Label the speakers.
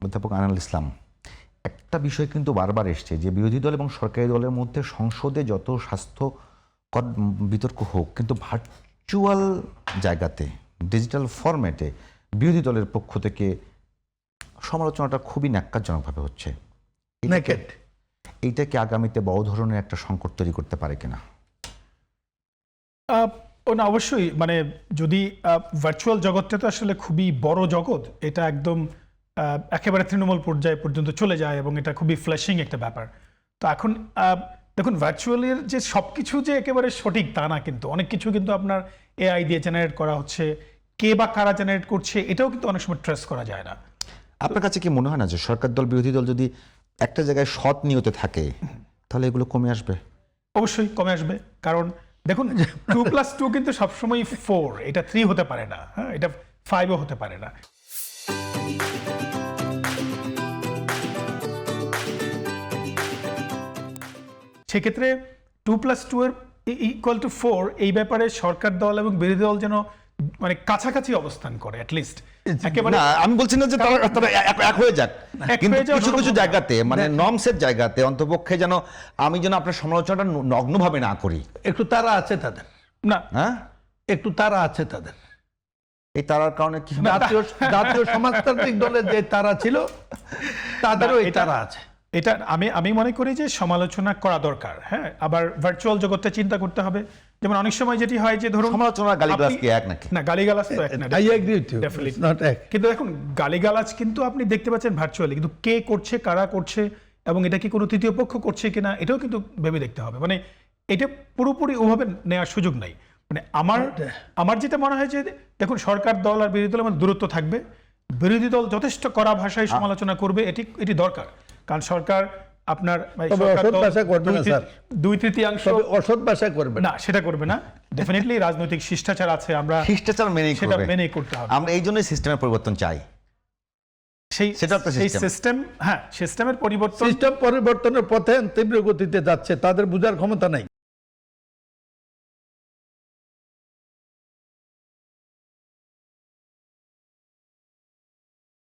Speaker 1: অধ্যাপক আনাল ইসলাম, একটা বিষয় কিন্তু বারবার এসছে যে বিরোধী দল এবং সরকারি দলের মধ্যে সংসদে যত স্বাস্থ্যকর বিতর্ক হোক, কিন্তু ভার্চুয়াল জায়গাতে, ডিজিটাল ফরম্যাটে বিরোধী দলের পক্ষ থেকে সমালোচনাটা খুবই ন্যাক্কারজনকভাবে হচ্ছে। এইটা কি আগামীতে বড় ধরনের একটা সংকট তৈরি করতে পারে কিনা?
Speaker 2: না, অবশ্যই। মানে যদি ভার্চুয়াল জগৎটা তো আসলে খুবই বড় জগৎ, এটা একদম একেবারে তৃণমূল পর্যায়ে পর্যন্ত চলে যায় এবং এটা খুবই ফ্ল্যাশিং একটা ব্যাপার। তো এখন দেখুন, ভার্চুয়ালের যে সব কিছু যে একেবারে সঠিক তা না, কিন্তু অনেক কিছু কিন্তু আপনার এআই দিয়ে জেনারেট করা হচ্ছে, কে বা কারা জেনারেট করছে এটাও কিন্তু অনেক সময় ট্রেস করা যায় না।
Speaker 1: আপনার কাছে কি মনে হয় না যে সরকার দল বিরোধী দল যদি একটা জায়গায় সৎ নিয়তে থাকে তাহলে এগুলো কমে আসবে?
Speaker 2: অবশ্যই কমে আসবে, কারণ দেখুন 2+2 কিন্তু সবসময় 4, এটা 3 হতে পারে না, হ্যাঁ, এটা 5ও হতে পারে না। সেক্ষেত্রে 2+2 এর ইকুয়াল টু 4 এই ব্যাপারে সরকার দল এবং বিরোধী দল যেন মানে কাছাকাছি অবস্থান করে অ্যাটলিস্ট। একেবারে
Speaker 1: না, আমি বলছি না যে তারা এক হয়ে যাক, কিন্তু কিছু কিছু জায়গাতে মানে নর্মসের জায়গাতে অন্তপক্ষে যেন আমি যেন আপনার সমালোচনাটা নগ্নভাবে না করি।
Speaker 3: একটু তারা আছে তাদের,
Speaker 2: না,
Speaker 1: হ্যাঁ,
Speaker 3: একটু তারা আছে তাদের।
Speaker 1: এই তারার কারণে কি
Speaker 3: জাতীয় সমাজতান্ত্রিক দলের যে তারা ছিল তাদেরও এই তারা আছে।
Speaker 2: এটা আমি মনে করি যে সমালোচনা করা দরকার, হ্যাঁ। আবার ভার্চুয়াল জগতে চিন্তা করতে হবে, যেমন অনেক সময় যেটি হয় যে ধরুন
Speaker 1: সমালোচনা গালিগালাজ কি এক নাকি?
Speaker 2: না, গালিগালাজ তো এক না,
Speaker 3: I agree with you.
Speaker 2: Definitely.
Speaker 3: It's not এক।
Speaker 2: কিন্তু এখন গালিগালাজ কিন্তু আপনি দেখতে পাচ্ছেন ভার্চুয়ালি, কিন্তু কে করছে, কারা করছে এবং এটা কি কোনো তৃতীয় পক্ষ করছে কিনা এটাও কিন্তু ভেবে দেখতে হবে। মানে এটা পুরোপুরি ওভাবে নেওয়ার সুযোগ নাই। মানে আমার যেটা মনে হয় যে দেখুন, সরকার দল আর বিরোধী দলের মধ্যে দূরত্ব থাকবে, বিরোধী দল যথেষ্ট কড়া ভাষায় সমালোচনা করবে, এটি দরকার। কারণ সরকার আপনার দুই তৃতীয়াংশ
Speaker 3: অসৎ ভাষা করবে
Speaker 2: না, সেটা করবে না। ডেফিনেটলি রাজনৈতিক শিষ্টাচার আছে, আমরা
Speaker 1: শিষ্টাচার
Speaker 2: মেনেই করতে হবে।
Speaker 1: আমরা এই জন্যই সিস্টেমের পরিবর্তন চাই।
Speaker 2: সেই সিস্টেম, হ্যাঁ, সিস্টেমের পরিবর্তন,
Speaker 3: সিস্টেম পরিবর্তনের পথে তীব্র গতিতে যাচ্ছে, তাদের বুঝার ক্ষমতা নাই।